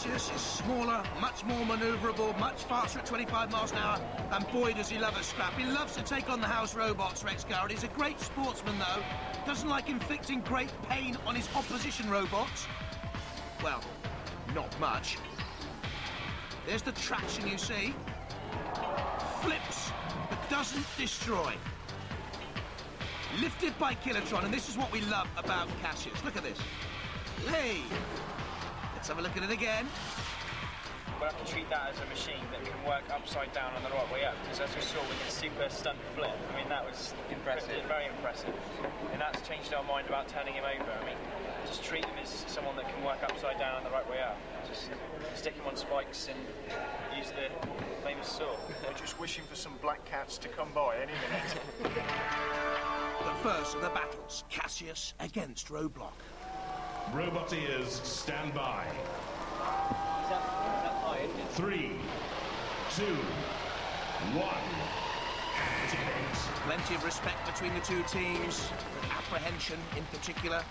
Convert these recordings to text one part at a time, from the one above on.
Cassius is smaller, much more manoeuvrable, much faster at 25 miles an hour, and boy does he love a scrap. He loves to take on the house robots, Rex Garrett. He's a great sportsman, though. Doesn't like inflicting great pain on his opposition robots. Well, not much. There's the traction you see. Flips, but doesn't destroy. Lifted by Killertron, and this is what we love about Cassius. Look at this. Hey! Let's have a look at it again. We'll have to treat that as a machine that can work upside down on the right way up, because as we saw with the super stunt flip, I mean, that was impressive, very impressive. And that's changed our mind about turning him over. I mean, just treat him as someone that can work upside down on the right way up. Just stick him on spikes and use the famous saw. We're just wishing for some black cats to come by any minute. The first of the battles, Cassius against Roadblock. Roboteers, stand by. 3, 2, 1. Activate. Plenty of respect between the two teams, but apprehension in particular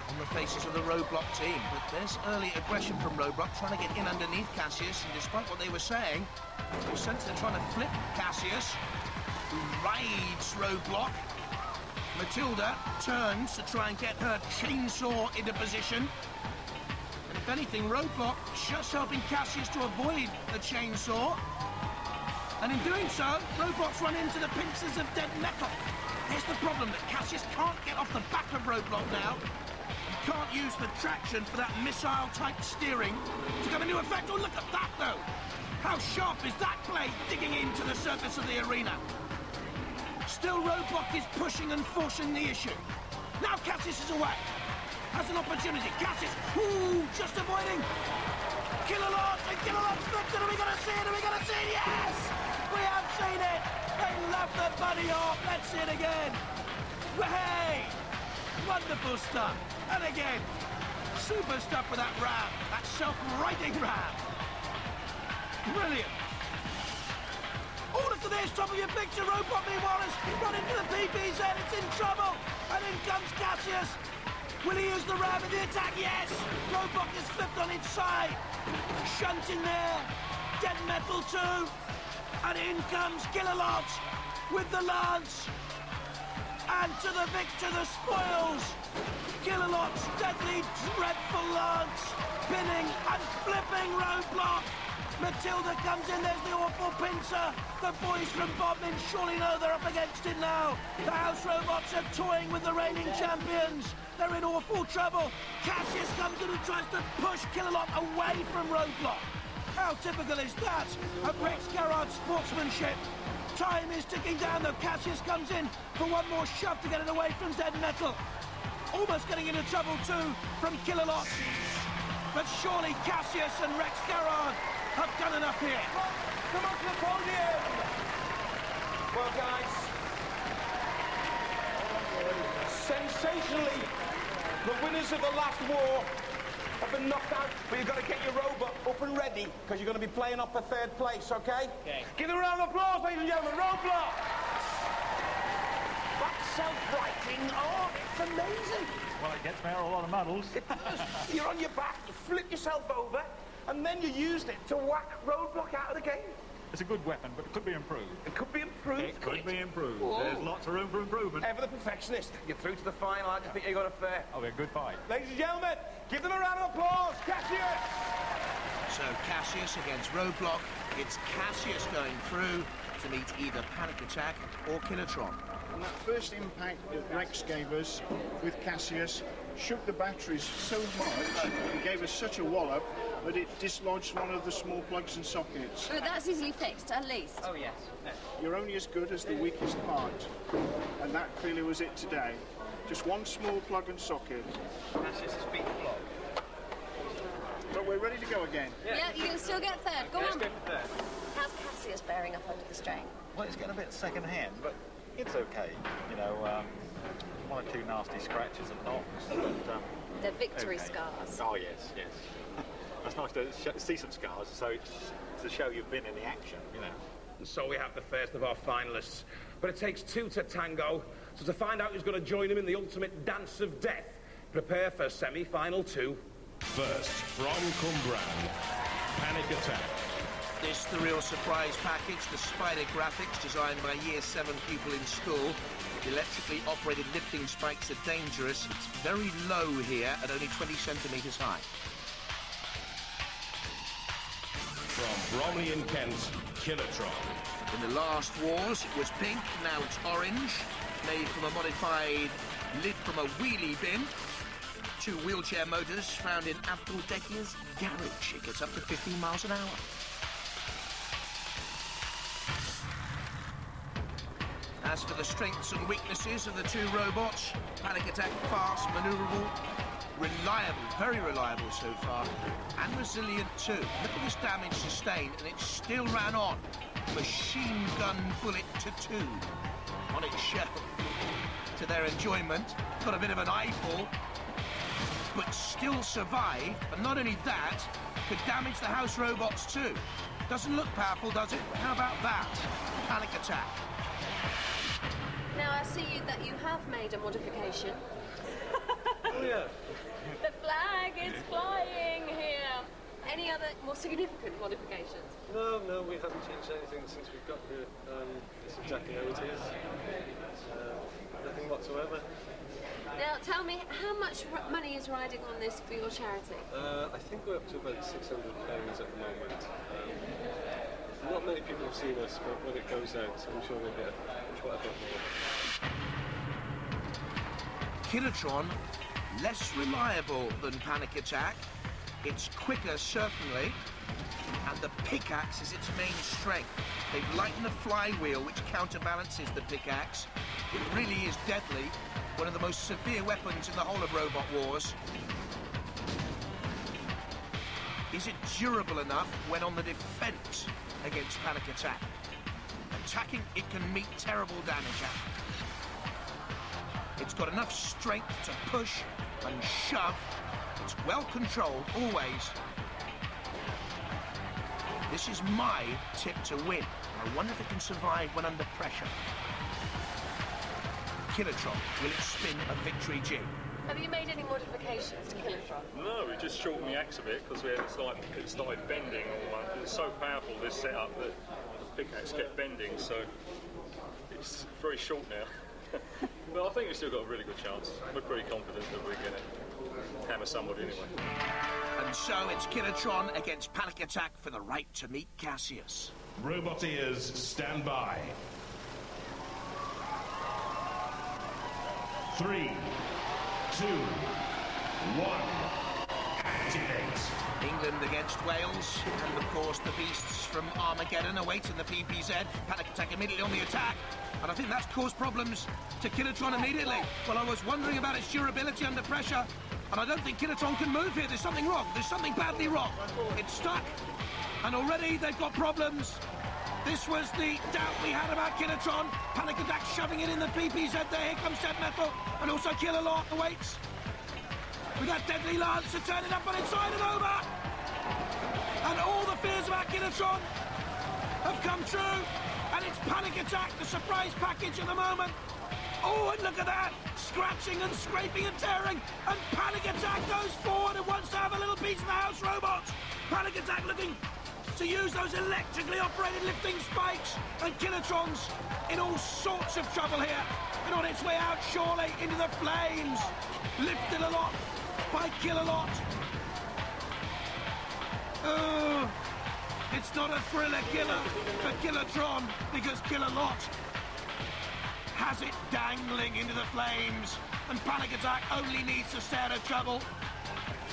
on the faces of the Roadblock team. But there's early aggression from Roadblock, trying to get in underneath Cassius, and despite what they were saying, you sense they're trying to flip Cassius, who rides Roadblock. Matilda turns to try and get her chainsaw into position. And if anything, Roadblock just helping Cassius to avoid the chainsaw. And in doing so, Roadblock's run into the pincers of dead metal. Here's the problem, that Cassius can't get off the back of Roadblock now. He can't use the traction for that missile-type steering to come into effect. Oh, look at that, though! How sharp is that blade digging into the surface of the arena? Still, Roadblock is pushing and forcing the issue. Now Cassius is away. Has an opportunity. Cassius, ooh, just avoiding. Killalot, and Killalot's flipped it. Are we going to see it? Are we going to see it? Yes! We have seen it. They left the bunny off. Let's see it again. Hey! Wonderful stuff. And again, super stuff with that ram. That self-righting ram. Brilliant. Oh, look at this, top of your picture, Roadblock meanwhile is run into the PPZ, it's in trouble, and in comes Cassius. Will he use the ram in the attack? Yes! Roadblock is flipped on its side. Shunt in there, dead metal too, and in comes Killalot with the lance. And to the victor, the spoils. Killalot's deadly, dreadful lance, pinning and flipping Roadblock. Matilda comes in, there's the awful pincer. The boys from Bodmin surely know they're up against it now. The house robots are toying with the reigning champions. They're in awful trouble. Cassius comes in and tries to push Killalot away from Roadblock. How typical is that of Rex Garrard's sportsmanship? Time is ticking down, though. Cassius comes in for one more shove to get it away from dead metal. Almost getting into trouble too from Killalot. But surely Cassius and Rex Garrard have done enough here. Come on to the podium. Well, guys, sensationally, the winners of the last war have been knocked out, but you've got to get your robot up and ready, because you're going to be playing off for third place, okay? Okay. Give them a round of applause, ladies and gentlemen. Roadblock! That self-righting, oh, it's amazing. Well, it gets me out a lot of medals. It does. You're on your back, you flip yourself over, and then you used it to whack Roadblock out of the game. It's a good weapon, but it could be improved. It could be improved. It could be improved. Whoa. There's lots of room for improvement. Ever the perfectionist. You're through to the final. I just think you got a fair. Oh, a good fight. Ladies and gentlemen, give them a round of applause. Cassius! So Cassius against Roadblock. It's Cassius going through to meet either Panic Attack or Killertron. And that first impact that Rex gave us with Cassius shook the batteries so much, it gave us such a wallop that it dislodged one of the small plugs and sockets. But that's easily fixed, at least. Oh, yes. No. You're only as good as the weakest part, and that clearly was it today. Just one small plug and socket. Cassius has beaten the block. But we're ready to go again. Yeah, you can still get third. Go on. Let's go for third. How's Cassius bearing up under the strain? Well, it's getting a bit second-hand, but it's okay. You know, one or two nasty scratches and knocks, but... They're victory okay. scars. Oh, yes, yes. It's nice to see some scars, so it's to show you've been in the action, you know. And so we have the first of our finalists. But it takes two to tango, so to find out who's going to join him in the ultimate dance of death, prepare for semi-final 2. First, from Cumbran, Panic Attack. This the real surprise package, the spider graphics designed by Year 7 pupil in school. The electrically operated lifting spikes are dangerous. It's very low here at only 20 centimetres high. From Bromley in Kent, Killertron. In the last wars, it was pink, now it's orange. Made from a modified lid from a wheelie bin. 2 wheelchair motors found in Abdul Dekir's garage. It gets up to 15 miles an hour. As for the strengths and weaknesses of the 2 robots, Panic Attack fast, manoeuvrable, reliable, very reliable so far, and resilient too. Look at this damage sustained, and it still ran on. Machine gun bullet to 2 on its show. To their enjoyment, got a bit of an eyeball, but still survived, and not only that, could damage the house robots too. Doesn't look powerful, does it? How about that? Panic Attack. Now I see that you have made a modification. Oh yeah. The flag is flying here. Any other more significant modifications? No, we haven't changed anything since we've got here. It's exactly how it is. Nothing whatsoever. Now tell me, how much money is riding on this for your charity? I think we're up to about £600 at the moment. Not many people have seen us, but when it goes out, I'm sure we'll get quite a bit more. Killertron, less reliable than Panic Attack. It's quicker, certainly, and the pickaxe is its main strength. They've lightened the flywheel, which counterbalances the pickaxe. It really is deadly, one of the most severe weapons in the whole of Robot Wars. Is it durable enough when on the defence against Panic Attack? Attacking, it can meet terrible damage at. It's got enough strength to push and shove. It's well controlled, always. This is my tip to win. I wonder if it can survive when under pressure. Killertron, will it spin a victory jig? Have you made any modifications to Killertron? No, we just shortened the axe a bit because it started bending almost. It's so powerful, this setup, that the pickaxe kept bending, so it's very short now. But I think we've still got a really good chance. We're pretty confident that we're going to hammer somebody anyway. And so it's Killertron against Panic Attack for the right to meet Cassius. Roboteers, stand by. 3, 2, 1, activate. England against Wales, and of course the beasts from Armageddon awaiting the PPZ. Panic Attack immediately on the attack, and I think that's caused problems to Killertron immediately. Well, I was wondering about its durability under pressure, and I don't think Killertron can move here. There's something wrong. There's something badly wrong. It's stuck, and already they've got problems. This was the doubt we had about Killertron. Panic Attack shoving it in the PPZ there. Here comes Dead Metal, and also Killalot awaits. With that deadly lance to turn it up on its side and over. And all the fears about Killertron have come true. And it's Panic Attack, the surprise package at the moment. Oh, and look at that. Scratching and scraping and tearing. And Panic Attack goes forward and wants to have a little piece of the house robots. Panic Attack looking to use those electrically operated lifting spikes. And Killertron's in all sorts of trouble here. And on its way out, surely, into the flames. Lifted a lot by Killalot. Oh, it's not a thriller killer for Killertron, because Killalot has it dangling into the flames, and Panic Attack only needs to stay out of trouble.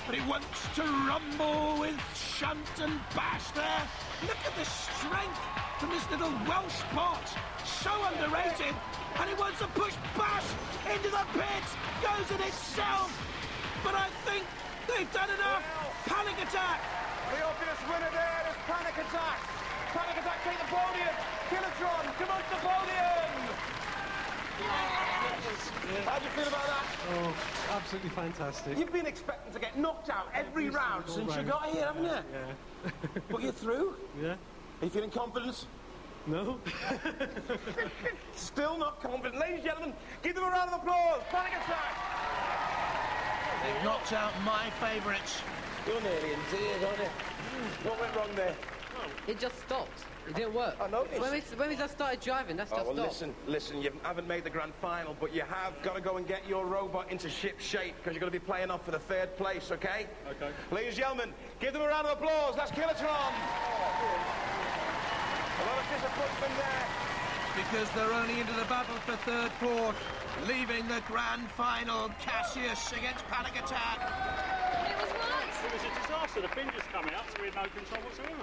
But it wants to rumble with shunt and bash there. Look at the strength from this little Welsh bot. So underrated. And it wants to push bash into the pit. Goes in itself. But I think they've done enough. Panic Attack. The obvious winner there is Panic Attack. Panic Attack take the podium. Killertron come on the podium. How do you feel about that? Oh, absolutely fantastic. You've been expecting to get knocked out every round since you got here, haven't you? Yeah. But you're through? Yeah. Are you feeling confident? No. Still not confident. Ladies and gentlemen, give them a round of applause. Panic Attack. They've knocked out my favourites. You're nearly in tears, aren't you? What went wrong there? It just stopped. It didn't work. I noticed. When we just started driving, that's just stopped. Listen, you haven't made the grand final, but you have got to go and get your robot into ship shape, because you're going to be playing off for the 3rd place, okay? Okay. Ladies and gentlemen, give them a round of applause. That's Killertron. A lot of disappointment there. Because they're only into the battle for 3rd port, leaving the grand final, Cassius against Panic Attack. It was what? It was a disaster. The pin just come out, so we had no control whatsoever.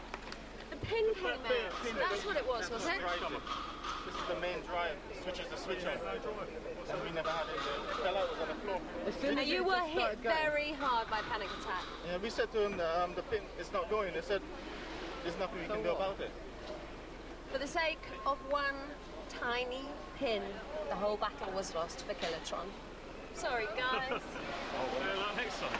The pin came out. That's what it was it? This is the main drive. Switches the switch on. And we never had it. The fella was on the floor. And you were hit very hard by Panic Attack. Yeah, we said to him that the pin is not going. They said there's nothing we can do about it. For the sake of one tiny pin, the whole battle was lost for Killertron. Sorry, guys. Next time.